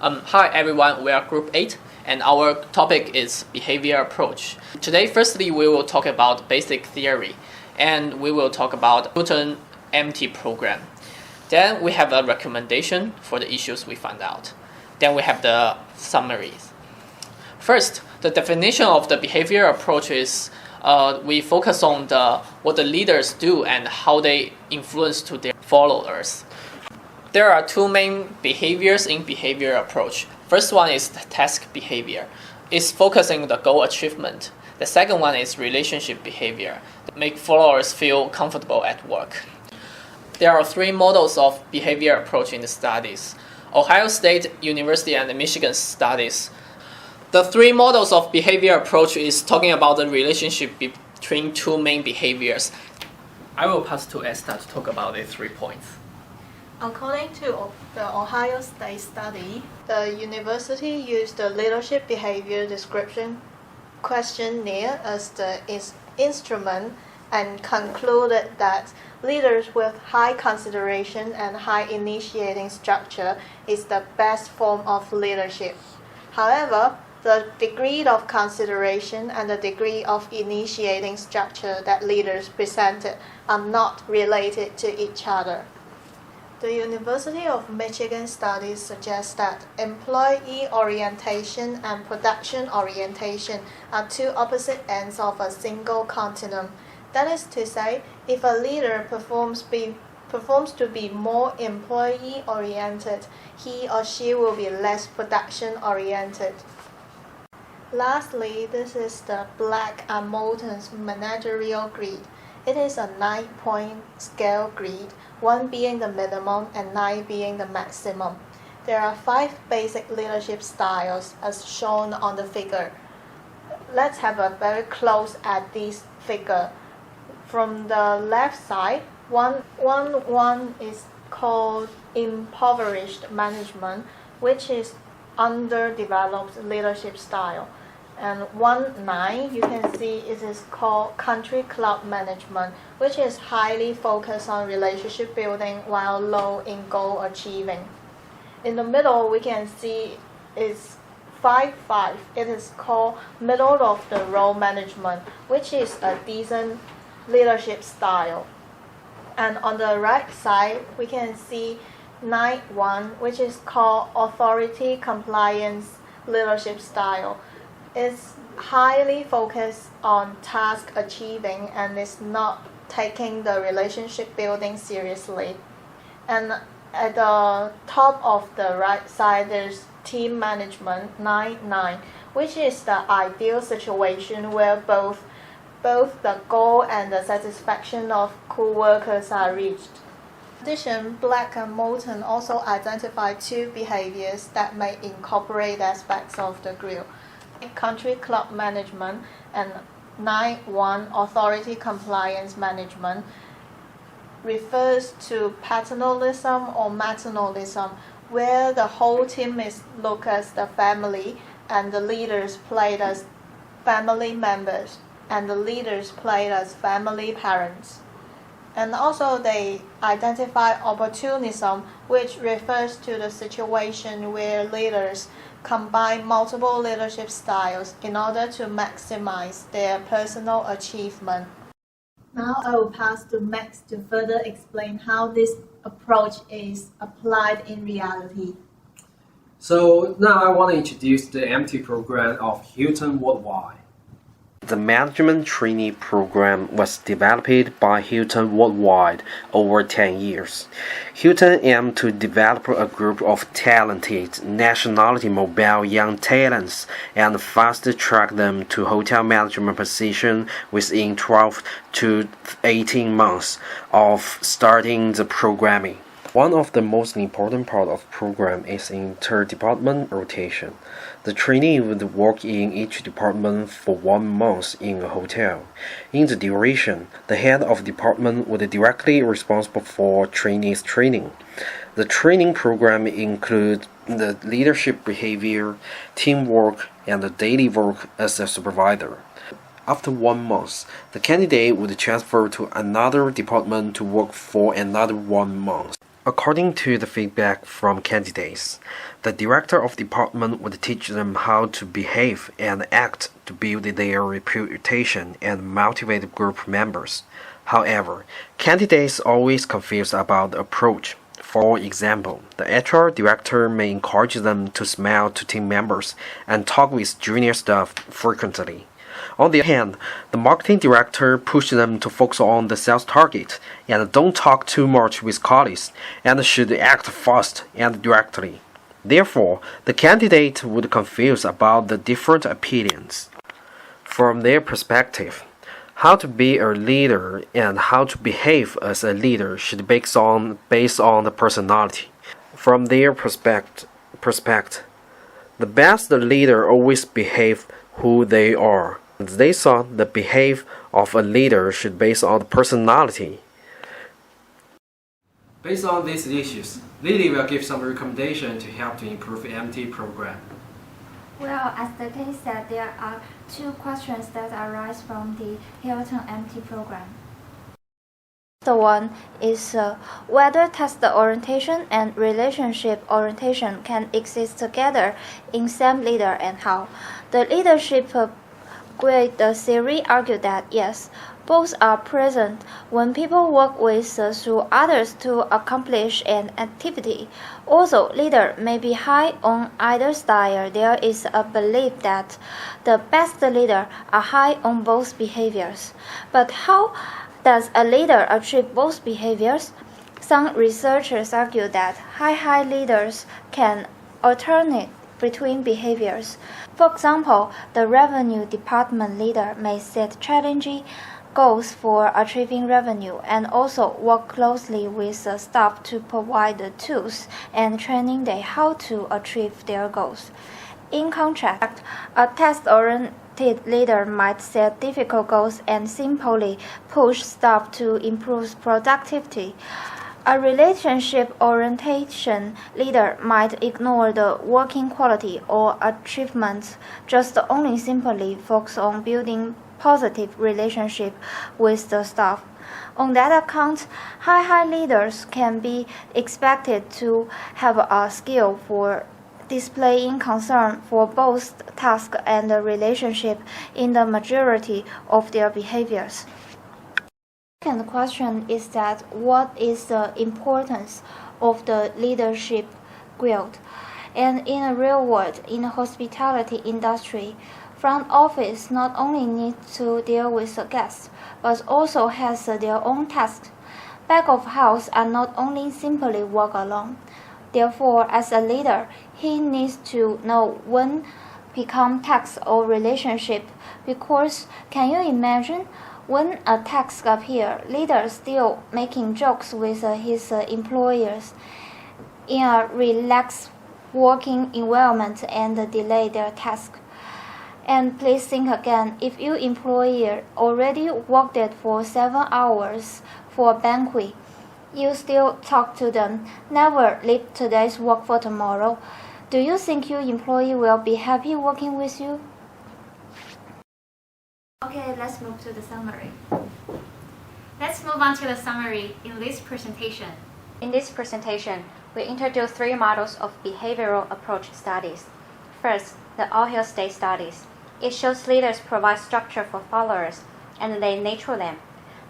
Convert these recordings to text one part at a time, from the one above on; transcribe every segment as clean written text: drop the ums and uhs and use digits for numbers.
Hi everyone, we are Group 8 and our topic is Behavior Approach. Today, firstly, we will talk about basic theory and we will talk about Newton MT program. Then we have a recommendation for the issues we found out. Then we have the summaries. First, the definition of the behavior approach is we focus on what the leaders do and how they influence to their followers. There are two main behaviors in behavior approach. First one is task behavior. It's focusing on the goal achievement. The second one is relationship behavior, to make followers feel comfortable at work. There are three models of behavior approach in the studies. Ohio State University and the Michigan studies. The three models of behavior approach is talking about the relationship between two main behaviors. I will pass to Esther to talk about the 3 points. According to the Ohio State study, the university used the leadership behavior description questionnaire as the instrument and concluded that leaders with high consideration and high initiating structure is the best form of leadership. However, the degree of consideration and the degree of initiating structure that leaders presented are not related to each other. The University of Michigan studies suggest that employee orientation and production orientation are two opposite ends of a single continuum. That is to say, if a leader performs to be more employee oriented, he or she will be less production oriented. Lastly, this is the Black and Moulton's managerial grid. It is a 9-point scale grid, 1 being the minimum and 9 being the maximum. There are 5 basic leadership styles as shown on the figure. Let's have a very close at this figure. From the left side, one is called impoverished management, which is underdeveloped leadership style. And 1.9, you can see it is called country club management, which is highly focused on relationship building while low in goal achieving. In the middle, we can see it's 5.5. It is called middle of the road management, which is a decent leadership style. And on the right side, we can see 9.1, which is called authority compliance leadership style. It's highly focused on task achieving and is not taking the relationship building seriously. And at the top of the right side, there's team management 9.9, which is the ideal situation where both the goal and the satisfaction of co-workers are reached. In addition, Black and Moulton also identify 2 behaviors that may incorporate aspects of the grid. Country club management and 9.1 authority compliance management refers to paternalism or maternalism, where the whole team is looked as the family and the leaders played as family members and the leaders played as family parents. And also they identify opportunism, which refers to the situation where leaders combine multiple leadership styles in order to maximize their personal achievement. Now I will pass to Max to further explain how this approach is applied in reality. So now I want to introduce the MT program of Hilton Worldwide. The management trainee program was developed by Hilton Worldwide over 10 years. Hilton aimed to develop a group of talented, nationality mobile young talents and fast-track them to hotel management position within 12 to 18 months of starting the programming. One of the most important parts of the program is inter-department rotation. The trainee would work in each department for 1 month in a hotel. In the duration, the head of the department would directly responsible for trainees' training. The training program includes the leadership behavior, teamwork, and the daily work as a supervisor. After 1 month, the candidate would transfer to another department to work for another 1 month. According to the feedback from candidates, the director of department would teach them how to behave and act to build their reputation and motivate group members. However, candidates always confused about the approach. For example, the HR director may encourage them to smile to team members and talk with junior staff frequently. On the other hand, the marketing director pushed them to focus on the sales target and don't talk too much with colleagues and should act fast and directly. Therefore, the candidate would confuse about the different opinions. From their perspective, how to be a leader and how to behave as a leader should be based on the personality. From their perspective, the best leader always behave who they are. They thought the behavior of a leader should be based on the personality. Based on these issues, Lily will give some recommendation to help to improve MT program. Well, as the case said, there are two questions that arise from the Hilton MT program. The one is whether task orientation and relationship orientation can exist together in same leader and how. The leadership grade theory argued that yes, both are present when people work with through others to accomplish an activity. Also, leader may be high on either style. There is a belief that the best leader are high on both behaviors. But how does a leader achieve both behaviors? Some researchers argue that high leaders can alternate between behaviors. For example, the revenue department leader may set challenging goals for achieving revenue and also work closely with the staff to provide the tools and training them how to achieve their goals. In contrast, a task-oriented leader might set difficult goals and simply push staff to improve productivity. A relationship orientation leader might ignore the working quality or achievements, just only simply focus on building positive relationship with the staff. On that account, high leaders can be expected to have a skill for displaying concern for both task and the relationship in the majority of their behaviors. Second question is that what is the importance of the leadership grade? And in a real world, in the hospitality industry, front office not only needs to deal with the guests, but also has their own tasks. Back of house are not only simply work alone. Therefore, as a leader, he needs to know when become task or relationship, because can you imagine when a task appears, leader still making jokes with his employers in a relaxed working environment and delay their task. And please think again, if your employer already worked it for 7 hours for a banquet, you still talk to them, never leave today's work for tomorrow. Do you think your employee will be happy working with you? Okay, let's move to the summary. Let's move on to the summary in this presentation. In this presentation, we introduce 3 models of behavioral approach studies. First, the all-hill state studies. It shows leaders provide structure for followers, and they nurture them.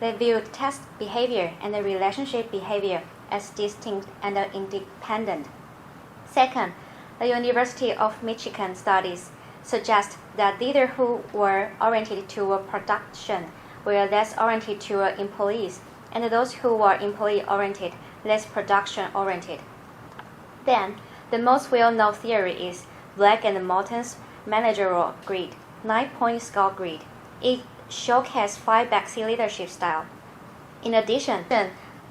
They view task behavior and the relationship behavior as distinct and independent. Second, the University of Michigan studies suggest that leaders who were oriented toward production were less oriented toward employees, and those who were employee-oriented less production-oriented. Then, the most well-known theory is Black and Moulton's managerial grid, 9-point scale grid. It showcases 5 basic leadership styles. In addition,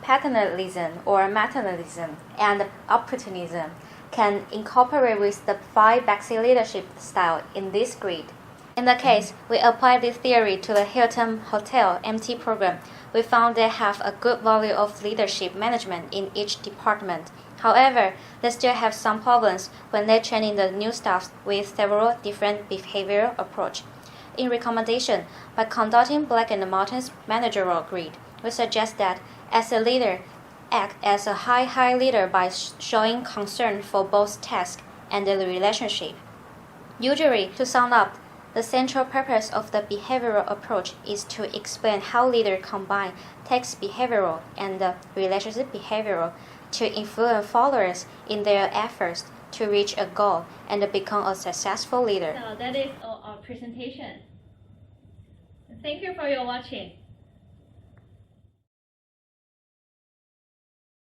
paternalism or maternalism and opportunism can incorporate with the 5 basic leadership style in this grid. In the case, we apply this theory to the Hilton Hotel MT program. We found they have a good value of leadership management in each department. However, they still have some problems when they're training the new staff with several different behavioral approaches. In recommendation, by conducting Black and Moulton's managerial grid, we suggest that as a leader, act as a high leader by showing concern for both task and the relationship. Usually, to sum up, the central purpose of the behavioral approach is to explain how leaders combine task behavioral and the relationship behavioral to influence followers in their efforts to reach a goal and become a successful leader. So that is our presentation. Thank you for your watching.